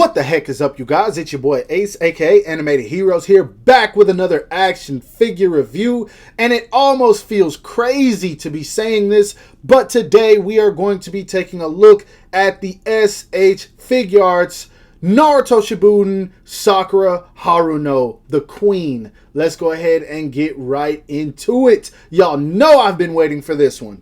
What the heck is up, you guys? It's your boy Ace, aka Animated Heroes, here, back with another action figure review. And it almost feels crazy to be saying this, but today we are going to be taking a look at the SH Figuarts Naruto Shippuden Sakura Haruno, the queen. Let's go ahead and get right into it. Y'all know I've been waiting for this one.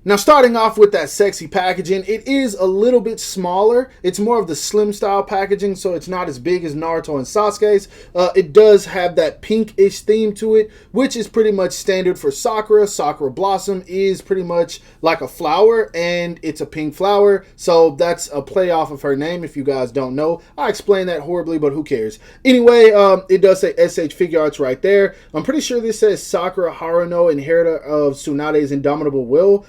Now, starting off with that sexy packaging, it is a little bit smaller. It's more of the slim style packaging, so it's not as big as Naruto and Sasuke's. It does have that pinkish theme to it, which is pretty much standard for Sakura. Sakura Blossom is pretty much like a flower, and it's a pink flower, so that's a play off of her name if you guys don't know. I explained that horribly, but who cares? Anyway, it does say SH Figuarts right there. I'm pretty sure this says Sakura Haruno, inheritor of Tsunade's indomitable will.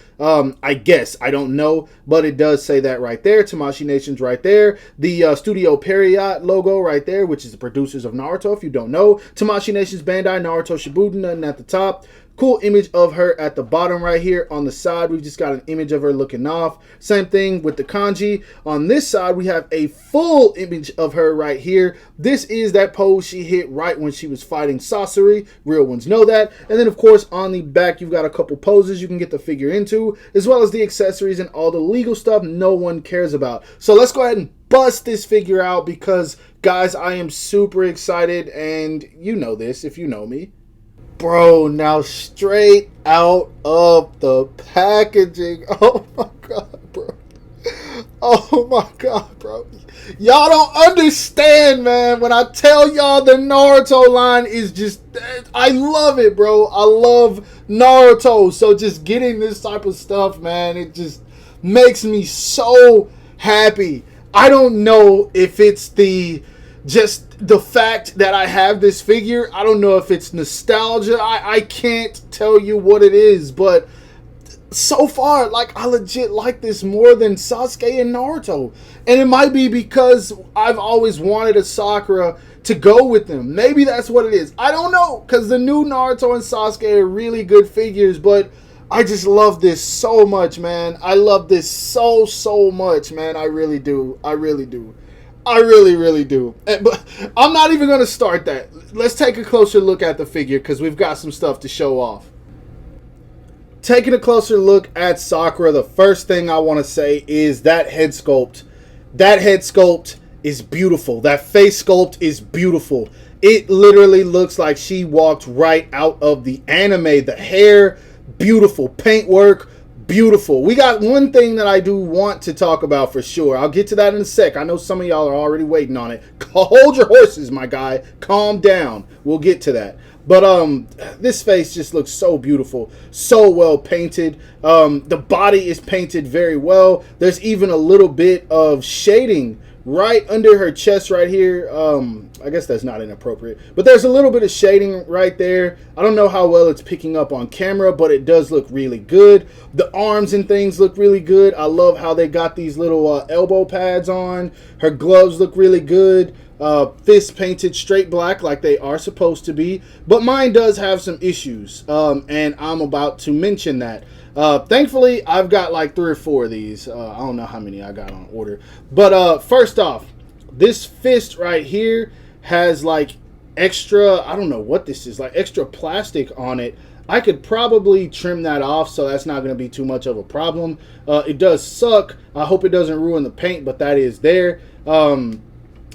I guess, I don't know, but it does say that right there. Tamashii Nation's right there. The Studio Period logo right there, which is the producers of Naruto, if you don't know. Tamashii Nation's Bandai, Naruto Shippuden, nothing at the top. Cool image of her at the bottom right here. On the side, we've just got an image of her looking off. Same thing with the kanji. On this side, we have a full image of her right here. This is that pose she hit right when she was fighting Sasori. Real ones know that. And then, of course, on the back, you've got a couple poses you can get the figure into, as well as the accessories and all the legal stuff no one cares about. So let's go ahead and bust this figure out because, guys, I am super excited, and you know this if you know me. Bro, now straight out of the packaging. Oh my god, bro. Oh my god, bro. Y'all don't understand, man. When I tell y'all the Naruto line is just, I love it, bro. I love Naruto. So just getting this type of stuff, man, it just makes me so happy. I don't know if it's just the fact that I have this figure. I don't know if it's nostalgia. I can't tell you what it is, but so far, like, I legit like this more than Sasuke and Naruto. And it might be because I've always wanted a Sakura to go with them. Maybe that's what it is. I don't know, because the new Naruto and Sasuke are really good figures, but I just love this so much, man. I love this so much, man. I really do. I really do. I really do. But I'm not even going to start that. Let's take a closer look at the figure because we've got some stuff to show off. Taking a closer look at Sakura, the first thing I want to say is that head sculpt. That head sculpt is beautiful. That face sculpt is beautiful. It literally looks like she walked right out of the anime. The hair, beautiful. Paintwork, beautiful. We got one thing that I do want to talk about for sure. I'll get to that in a sec. I know some of y'all are already waiting on it. Hold your horses, my guy. Calm down. We'll get to that. But this face just looks so beautiful, so well painted. The body is painted very well. There's even a little bit of shading right under her chest right here. I guess that's not inappropriate, but there's a little bit of shading right there. I don't know how well it's picking up on camera, but it does look really good. The arms and things look really good. I love how they got these little elbow pads on. Her gloves look really good. Fists painted straight black like they are supposed to be, but mine does have some issues, and I'm about to mention that. Thankfully, I've got like 3 or 4 of these. I don't know how many I got on order, but first off, this fist right here has like extra, I don't know what this is, like extra plastic on it. I could probably trim that off, so that's not going to be too much of a problem. It does suck. I hope it doesn't ruin the paint, but that is there.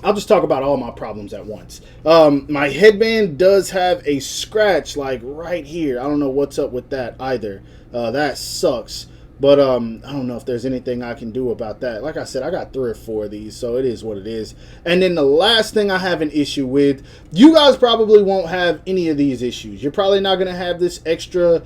I'll just talk about all my problems at once. My headband does have a scratch like right here. I don't know what's up with that either. That sucks. But I don't know if there's anything I can do about that. Like I said, I got 3 or 4 of these, so it is what it is. And then the last thing I have an issue with, you guys probably won't have any of these issues. You're probably not going to have this extra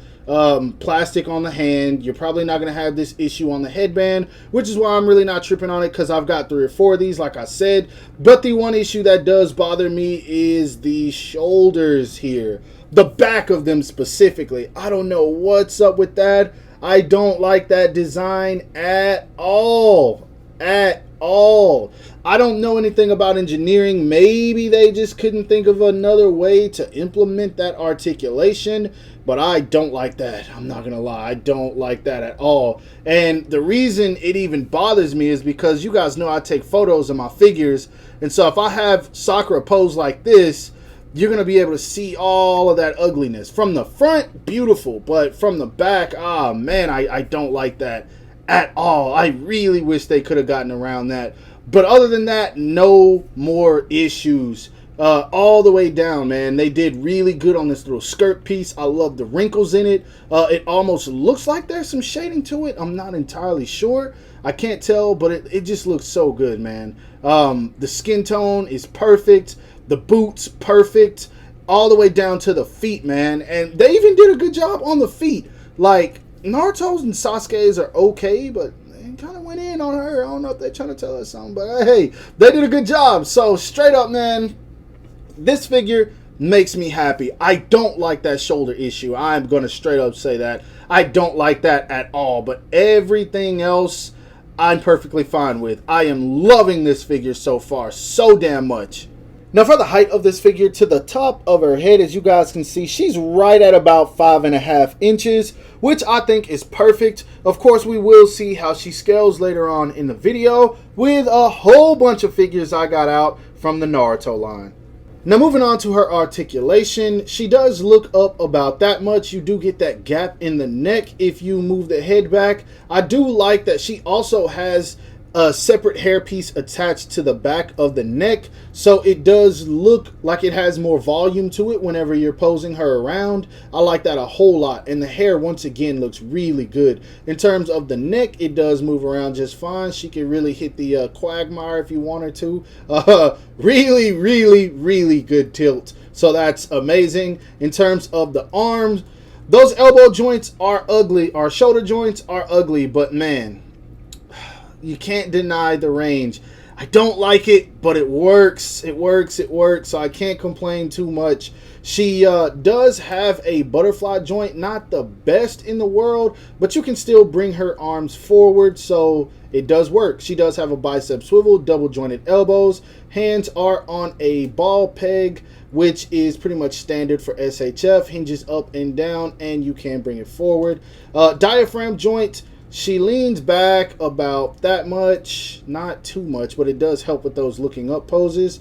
plastic on the hand. You're probably not going to have this issue on the headband, which is why I'm really not tripping on it, because I've got 3 or 4 of these, like I said. But the one issue that does bother me is the shoulders here. The back of them specifically. I don't know what's up with that. I don't like that design at all. At all. I don't know anything about engineering. Maybe they just couldn't think of another way to implement that articulation, but I don't like that. I'm not gonna lie, I don't like that at all. And the reason it even bothers me is because you guys know I take photos of my figures, and so if I have Sakura pose like this, you're going to be able to see all of that ugliness. From the front, beautiful, but from the back, ah, man, I don't like that at all. I really wish they could have gotten around that. But other than that, no more issues. All the way down, man. They did really good on this little skirt piece. I love the wrinkles in it. It almost looks like there's some shading to it. I'm not entirely sure. I can't tell, but it just looks so good, man. The skin tone is perfect. The boots, perfect. All the way down to the feet, man. And they even did a good job on the feet. Like, Naruto's and Sasuke's are okay, but they kind of went in on her. I don't know if they're trying to tell us something, but hey, they did a good job. So, straight up, man, this figure makes me happy. I don't like that shoulder issue. I'm going to straight up say that. I don't like that at all. But everything else, I'm perfectly fine with. I am loving this figure so far. So damn much. Now for the height of this figure, to the top of her head, as you guys can see, she's right at about 5.5 inches, which I think is perfect. Of course, we will see how she scales later on in the video with a whole bunch of figures I got out from the Naruto line. Now moving on to her articulation, she does look up about that much. You do get that gap in the neck if you move the head back. I do like that she also has a separate hairpiece attached to the back of the neck, so it does look like it has more volume to it whenever you're posing her around. I like that a whole lot, and the hair once again looks really good. In terms of the neck, it does move around just fine. She can really hit the quagmire if you want her to. Really good tilt, so that's amazing. In terms of the arms, those elbow joints are ugly, our shoulder joints are ugly, but man, you can't deny the range. I don't like it, but it works. It works. So I can't complain too much. She does have a butterfly joint, not the best in the world, but you can still bring her arms forward, so it does work. She does have a bicep swivel, double jointed elbows. Hands are on a ball peg, which is pretty much standard for SHF. Hinges up and down, and you can bring it forward. Diaphragm joint. She leans back about that much, not too much, but it does help with those looking up poses.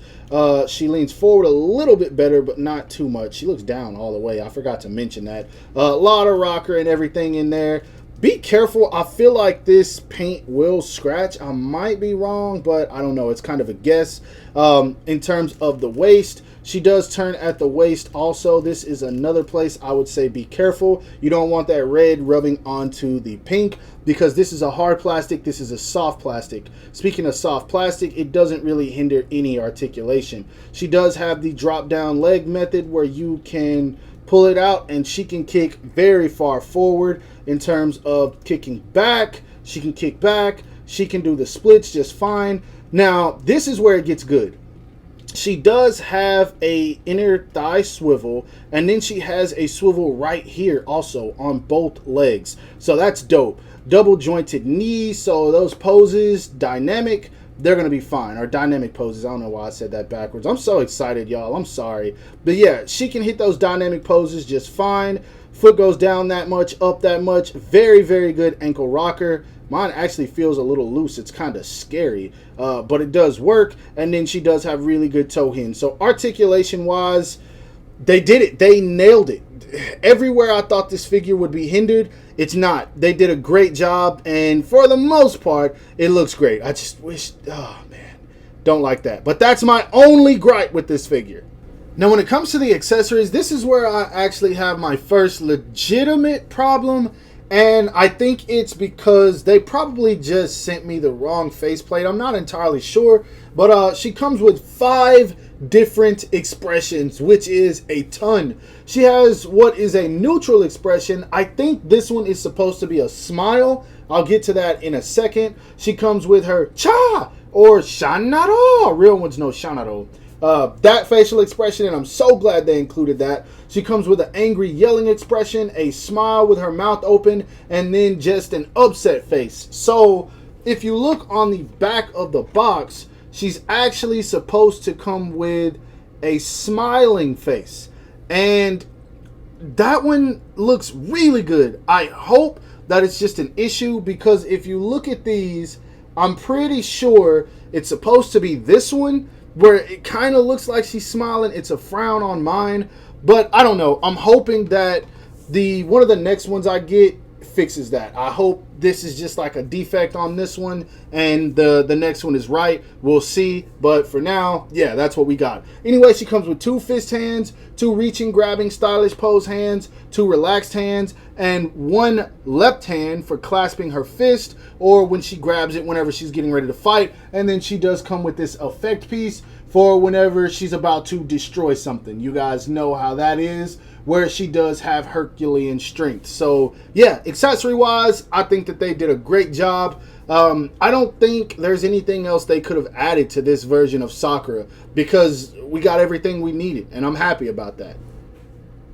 She leans forward a little bit better, but not too much. She looks down all the way. I forgot to mention that. A lot of rocker and everything in there. Be careful. I feel like this paint will scratch. I might be wrong, but I don't know. It's kind of a guess. In terms of the waist, she does turn at the waist also. This is another place I would say be careful. You don't want that red rubbing onto the pink, because this is a hard plastic, this is a soft plastic. Speaking of soft plastic, it doesn't really hinder any articulation. She does have the drop down leg method where you can pull it out and she can kick very far forward. In terms of kicking back, she can kick back. She can do the splits just fine. Now, this is where it gets good. She does have a inner thigh swivel, and then she has a swivel right here also on both legs. So that's dope. Double jointed knees, so those poses, dynamic, they're going to be fine. Or dynamic poses. I don't know why I said that backwards. I'm so excited, y'all. I'm sorry. But yeah, she can hit those dynamic poses just fine. Foot goes down that much, up that much. Very good ankle rocker. Mine actually feels a little loose. It's kind of scary, but it does work. And then she does have really good toe hinge. So articulation wise, they did it. They nailed it. Everywhere I thought this figure would be hindered, it's not. They did a great job, and for the most part, it looks great. I just wish, oh man, don't like that. But that's my only gripe with this figure. Now, when it comes to the accessories, this is where I actually have my first legitimate problem. And I think it's because they probably just sent me the wrong faceplate. I'm not entirely sure. But she comes with 5 different expressions, which is a ton. She has what is a neutral expression. I think this one is supposed to be a smile. I'll get to that in a second. She comes with her cha or shanaro. Real ones know shanaro. That facial expression, and I'm so glad they included that. She comes with an angry yelling expression, a smile with her mouth open, and then just an upset face. So if you look on the back of the box, she's actually supposed to come with a smiling face. And that one looks really good. I hope that it's just an issue, because if you look at these, I'm pretty sure it's supposed to be this one where it kind of looks like she's smiling. It's a frown on mine, but I don't know. I'm hoping that one of the next ones I get fixes that. I hope this is just like a defect on this one and the next one is right. We'll see, but for now, yeah, that's what we got. Anyway, she comes with 2 fist hands, 2 reaching, grabbing, stylish pose hands, 2 relaxed hands, and 1 left hand for clasping her fist or when she grabs it whenever she's getting ready to fight. And then she does come with this effect piece for whenever she's about to destroy something. You guys know how that is, where she does have Herculean strength. So yeah, accessory wise, I think that they did a great job. I don't think there's anything else they could have added to this version of Sakura, because we got everything we needed, and I'm happy about that.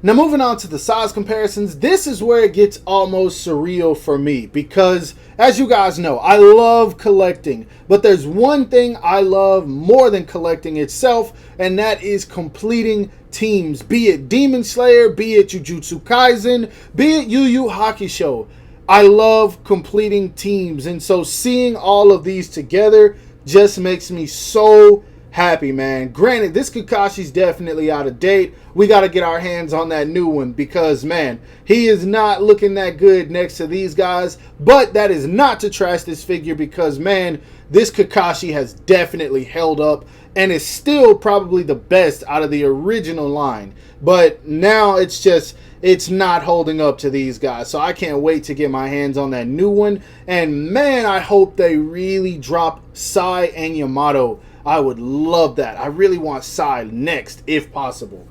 Now moving on to the size comparisons, this is where it gets almost surreal for me, because as you guys know, I love collecting, but there's one thing I love more than collecting itself, and that is completing teams, be it Demon Slayer, be it Jujutsu Kaisen, be it Yu Yu Hakusho. I love completing teams, and so seeing all of these together just makes me so happy, man. Granted, this Kakashi's definitely out of date. We got to get our hands on that new one, because man, he is not looking that good next to these guys. But that is not to trash this figure, because man, this Kakashi has definitely held up and is still probably the best out of the original line. But now it's not holding up to these guys. So I can't wait to get my hands on that new one. And man, I hope they really drop Sai and Yamato. I would love that. I really want Sai next, if possible.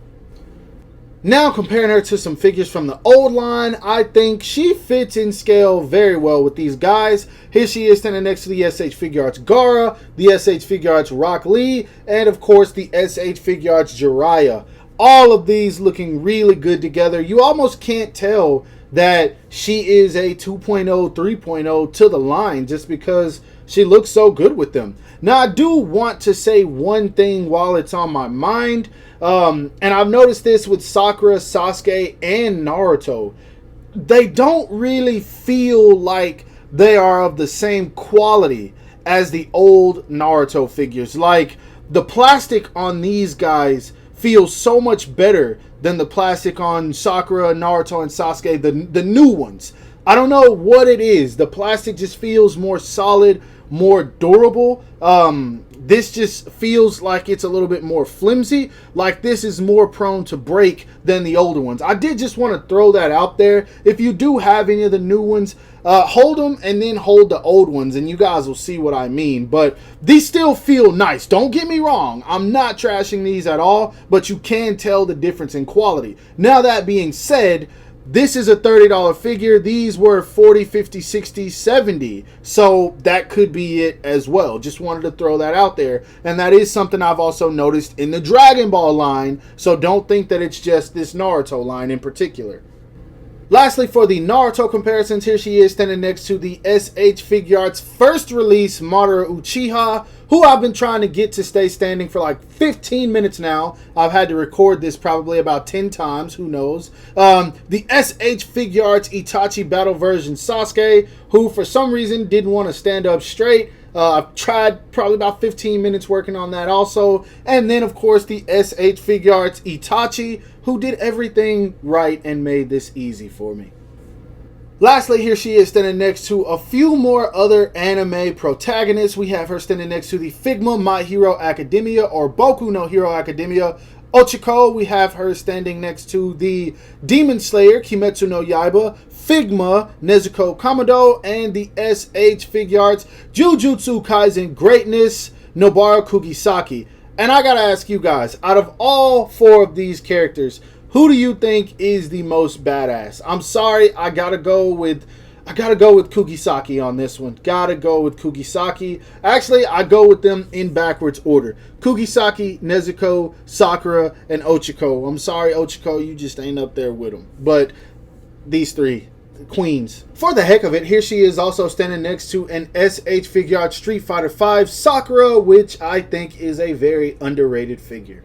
Now, comparing her to some figures from the old line, I think she fits in scale very well with these guys. Here she is standing next to the SH Figuarts Gaara, the SH Figuarts Rock Lee, and of course the SH Figuarts Jiraiya. All of these looking really good together. You almost can't tell that she is a 2.0, 3.0 to the line just because she looks so good with them. Now, I do want to say one thing while it's on my mind. And I've noticed this with Sakura, Sasuke, and Naruto. They don't really feel like they are of the same quality as the old Naruto figures. Like, the plastic on these guys feels so much better than the plastic on Sakura, Naruto, and Sasuke, the new ones. I don't know what it is. The plastic just feels more solid, more durable. This just feels like it's a little bit more flimsy, like this is more prone to break than the older ones. I did just want to throw that out there. If you do have any of the new ones, hold them and then hold the old ones, and you guys will see what I mean. But these still feel nice. Don't get me wrong. I'm not trashing these at all, but you can tell the difference in quality. Now, that being said, this is a $30 figure. These were 40, 50, 60, 70. So that could be it as well. Just wanted to throw that out there. And that is something I've also noticed in the Dragon Ball line. So don't think that it's just this Naruto line in particular. Lastly, for the Naruto comparisons, here she is standing next to the SH Figuarts first release Madara Uchiha, who I've been trying to get to stay standing for like 15 minutes now. I've had to record this probably about 10 times, who knows. The SH Figuarts Itachi Battle Version Sasuke, who for some reason didn't want to stand up straight. I've tried probably about 15 minutes working on that also. And then, of course, the SH Figuarts Itachi, who did everything right and made this easy for me. Lastly, here she is standing next to a few more other anime protagonists. We have her standing next to the Figma My Hero Academia, or Boku no Hero Academia, Ochiko. We have her standing next to the Demon Slayer Kimetsu no Yaiba, Figma Nezuko Kamado, and the SH Figuarts Jujutsu Kaisen Greatness Nobara Kugisaki. And I gotta ask you guys, out of all 4 of these characters, who do you think is the most badass? I'm sorry, I gotta go with Kugisaki on this one. Gotta go with Kugisaki. Actually, I go with them in backwards order. Kugisaki, Nezuko, Sakura, and Ochiko. I'm sorry, Ochiko, you just ain't up there with them. But these 3, queens. For the heck of it, here she is also standing next to an SH Figuarts Street Fighter V Sakura, which I think is a very underrated figure.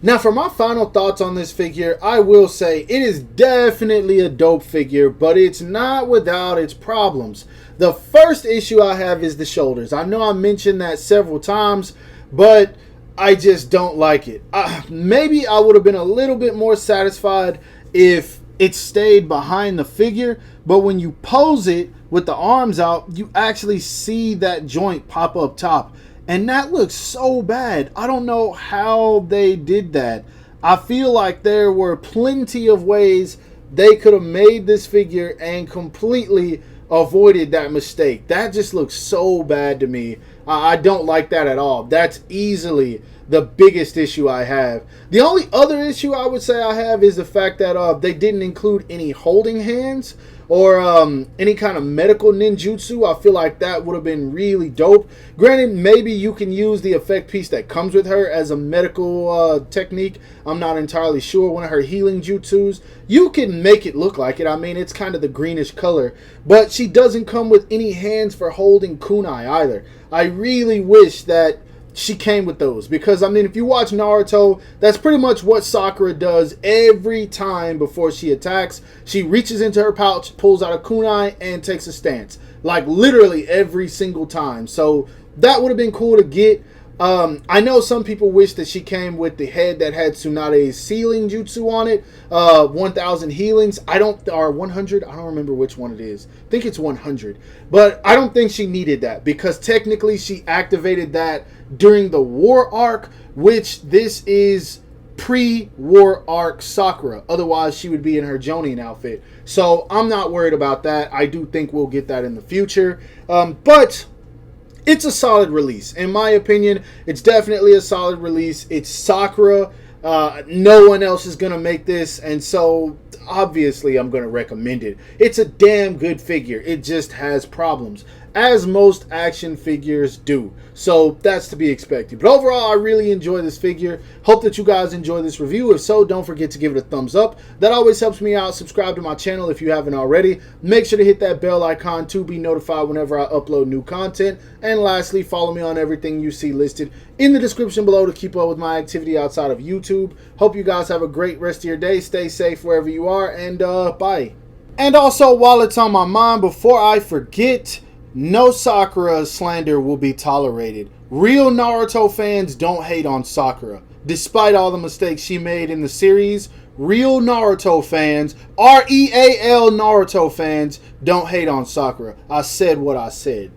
Now for my final thoughts on this figure, I will say it is definitely a dope figure, but it's not without its problems. The first issue I have is the shoulders. I know I mentioned that several times, but I just don't like it. Maybe I would have been a little bit more satisfied if it stayed behind the figure, but when you pose it with the arms out, you actually see that joint pop up top. And that looks so bad. I don't know how they did that. I feel like there were plenty of ways they could have made this figure and completely avoided that mistake. That just looks so bad to me. I don't like that at all. That's easily the biggest issue I have. The only other issue I would say I have is the fact that they didn't include any holding hands or any kind of medical ninjutsu. I feel like that would have been really dope. Granted, maybe you can use the effect piece that comes with her as a medical technique. I'm not entirely sure. One of her healing jutsus. You can make it look like it. I mean, it's kind of the greenish color. But she doesn't come with any hands for holding kunai either. I really wish that she came with those, because I mean, if you watch Naruto, that's pretty much what Sakura does every time before she attacks. She reaches into her pouch, pulls out a kunai, and takes a stance, like literally every single time. So that would have been cool to get. I know some people wish that she came with the head that had Tsunade's sealing jutsu on it, 1000 healings. Or 100. I don't remember which one it is. I think it's 100, but I don't think she needed that, because technically she activated that during the war arc, which this is pre-war arc Sakura. Otherwise, she would be in her Jonin outfit. So I'm not worried about that. I do think we'll get that in the future. But it's a solid release. In my opinion, it's definitely a solid release. It's Sakura. No one else is going to make this, and so obviously I'm going to recommend it. It's a damn good figure. It just has problems, as most action figures do. So that's to be expected. But overall, I really enjoy this figure. Hope that you guys enjoy this review. If so, don't forget to give it a thumbs up. That always helps me out. Subscribe to my channel if you haven't already. Make sure to hit that bell icon to be notified whenever I upload new content. And lastly, follow me on everything you see listed in the description below to keep up with my activity outside of YouTube. Hope you guys have a great rest of your day. Stay safe wherever you are, and bye. And also, while it's on my mind, before I forget, no Sakura slander will be tolerated. Real Naruto fans don't hate on Sakura. Despite all the mistakes she made in the series, real Naruto fans, REAL Naruto fans, don't hate on Sakura. I said what I said.